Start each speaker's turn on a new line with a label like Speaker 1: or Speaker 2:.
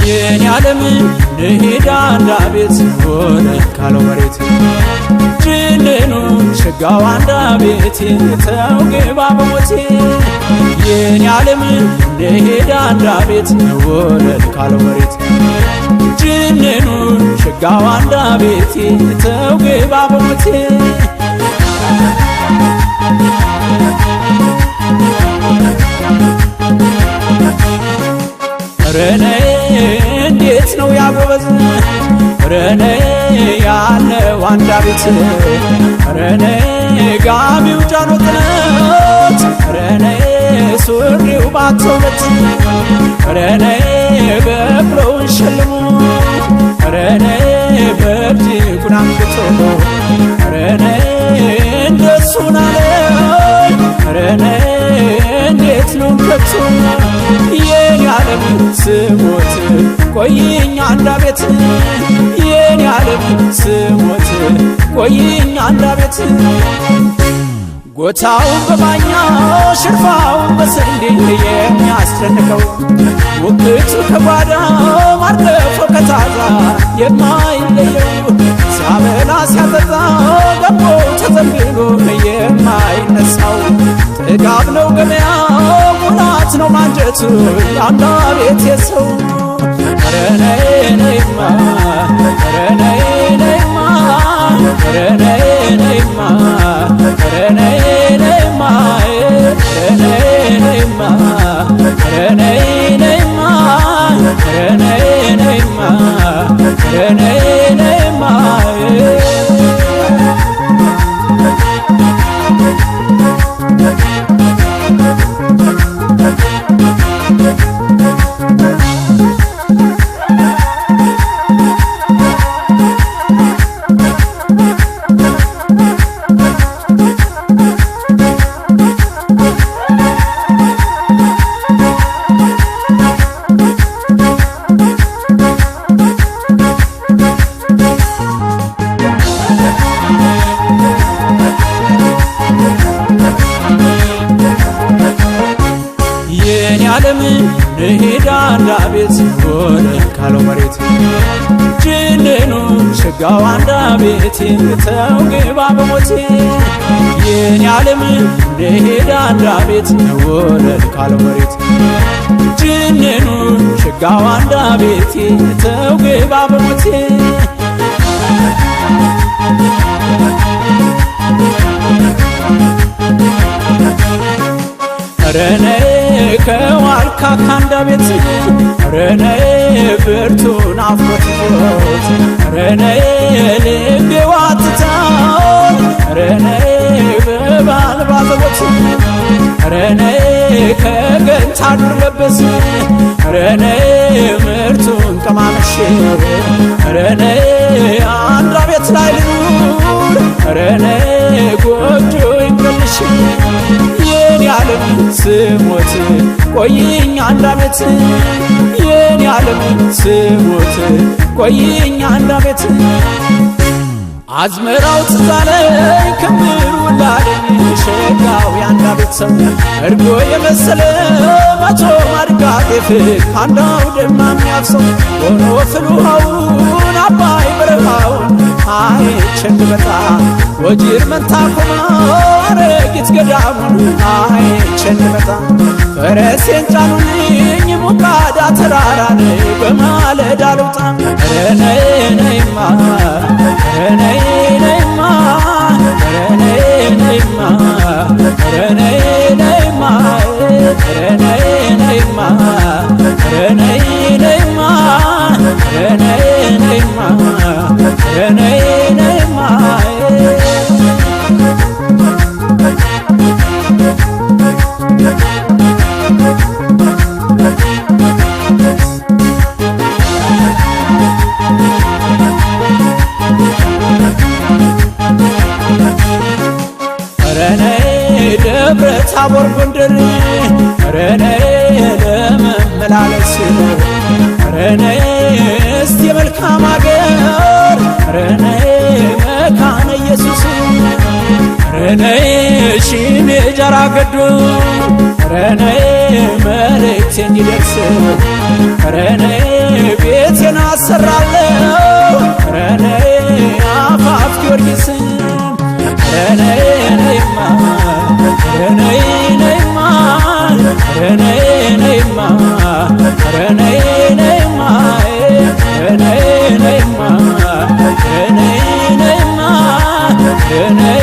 Speaker 1: የኔ ዓለም ልሂድ አንድ ቤት ሆነ ካለው መሬት ጅንኑ ሸጋው አንድ ቤት ተው ግባ በሞቴ የኔ ዓለም ልሂድ አንድ ቤት ሆነ ካለው መሬት ጅንኑ ሸጋው አንድ ቤት ተው ግባ በሞቴ ረኔ እንዴት ነው ያጎበዝ ረኔ ያለው አንድ ቤት ረኔ ጋቢው ጃኖትነት ረኔ ሱሪው ባቶበት ረኔ በቅሎውን ሸልሞ ረኔ በእጅ ጉናንግቶ ረኔ እንደሱ ናለ ረኔ እንዴት ነው ከቶ የኔ ዓለም ስሞት ቆይኝ አንድ ቤት የኔ ዓለም ስሞት ቆይኝ አንድ ቤት ጎታውን በባኛ ሽርፋውን በስንዴ የሚያስደንቀው ውቅቱ ከጓዳ ማርገፎ ከታዛ የማይለየው ሲያበላ ሲያጠጣ ገቦ ተዘንግሎ የማይነሳው ጥጋብ ነው ገበያው ሙላት ነው ማንጀቱ የአንድ ቤት የሰው ረኔ ነይማ ረኔ ነይማ ረኔ ነይማ ረኔ ነይማ ረኔ ነይማ ረኔ ነይማ ረኔ ነይማ ረኔ ነይማ ዓለም ልሂድ አንድ ቤት ሆነ ካለው መሬት ጅንኑ ሸጋው አንድ ቤት ተው ግባ በሞቴ የኔ ዓለም ልሂድ አንድ ቤት ሆነ ካለው መሬት ጅንኑ ሸጋው አንድ ቤት ተው ግባ በሞቴ ረኔ ከዋልካ ካንዳ ቤት ረኔ ብርቱ ናፍቆት ረኔ ልቤ ዋትታው ረኔ በባል ባዘቦት ረኔ ከገንታ ዱር ለበስ ረኔ ምርቱን ቀማመሽ ረኔ አንድ ቤት ላይ ልኑር ረኔ ጎጆ ይንገልሽ የኔ ዓለም ስሞት ቆይኝ አንድ ቤት የኔ ዓለም ስሞት ቆይኝ አንድ ቤት አዝመራው ትዛለኝ ክምሩ ላለኝ ሸጋው ያንዳ ቤት ሰው እርጎ የመሰለ መቶ ማድጋ ጤፍ ካንዳው ደማ የሚያፍሰው ሆኖ ፍልውሃውን አባይ በረሃውን አይቼን ብመጣ ወጅር መንታኮማ አረጊት ገዳሙን አይቼን ብመጣ ፈረሴን ጫኑልኝ ሙቃዳ ተራራን በማለዳ ልውጣ ረኔ ነይማ ረኔ ነይማ ረኔ ነይማ ረኔ ነይማ ረኔ ነይማ ረኔ ነይማ ረኔ ነይማ ረኔ ነይማ ረኔ ደብረ ታቦር ጎንደር ረኔ ለመመላለስ ረኔ እስቲ መልካም አገር ረኔ መካነ ኢየሱስ ረኔ ሺሜ ጃራ ገዶ ረኔ መልእክቴ እንዲደርስ ረኔ ቤቴን አሰራለሁ ረነይ አፋፍ ጊዮርጊስን ረነይ ነይማ ረነይ ነይማ ረነይ ነይማ ረነይ ነይማ ረነይ ነይማ ረነይ ነይማ ረነይ